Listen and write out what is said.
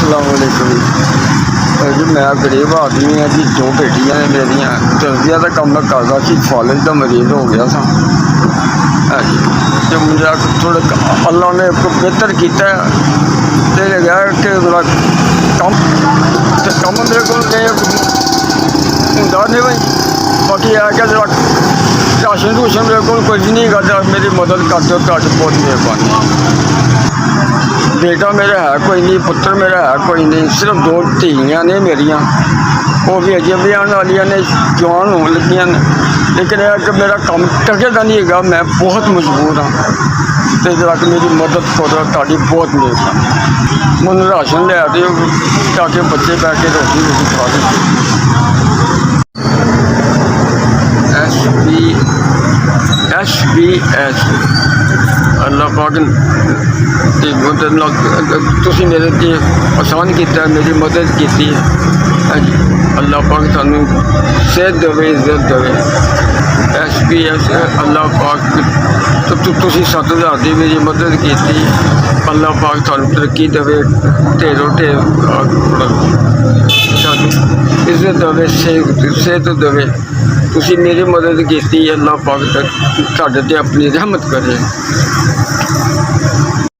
अस्सलामुअलैकुम जी। मैं गरीब आदमी हाँ जी। 2 बेटियां ने मेरिया। दर्जिया का काम मैं करता सी, फालिज का मरीज हो गया सा। हाँ जी, जो मेरा थोड़ा अल्लाह ने एक बेहतर किया तो लगा कि मेरा कम मेरे को नहीं भाई। बाकी है कि जरा राशन रूशन मेरे को कुछ नहीं करता, मेरी मदद कर दो तो बहुत मेहरबानी। बेटा मेरा है कोई नहीं, पुत्र मेरा है कोई नहीं, सिर्फ 2 धीयां ने मेरिया, वो भी अजे भी आने वाली ने, जवान होने लगियां ने। लेकिन यह कि मेरा काम टकेगा नहीं है, मैं बहुत मजबूर हाँ। तो जरा कि मेरी मदद करो, ताड़ी बहुत मेहरबानी। मैं राशन लिया दो ताकि बच्चे बह के रोटी खा लें। SBS अल्लाह पाक तुसी मेरे ते आसान किया, मेरी मदद की। अल्लाह पाक सानू सेहत देवे, इज्जत देवे। SBS अल्लाह पाक तुसी 7,000 की मेरी मदद की। अल्लाह पाक सानू तरक्की देवे, ढेरों ढेर सानू इज्जत देवे, सेहत देवे। तुसी मेरी मदद की, अल्लाह पाक साडे ते अपनी रहमत करे।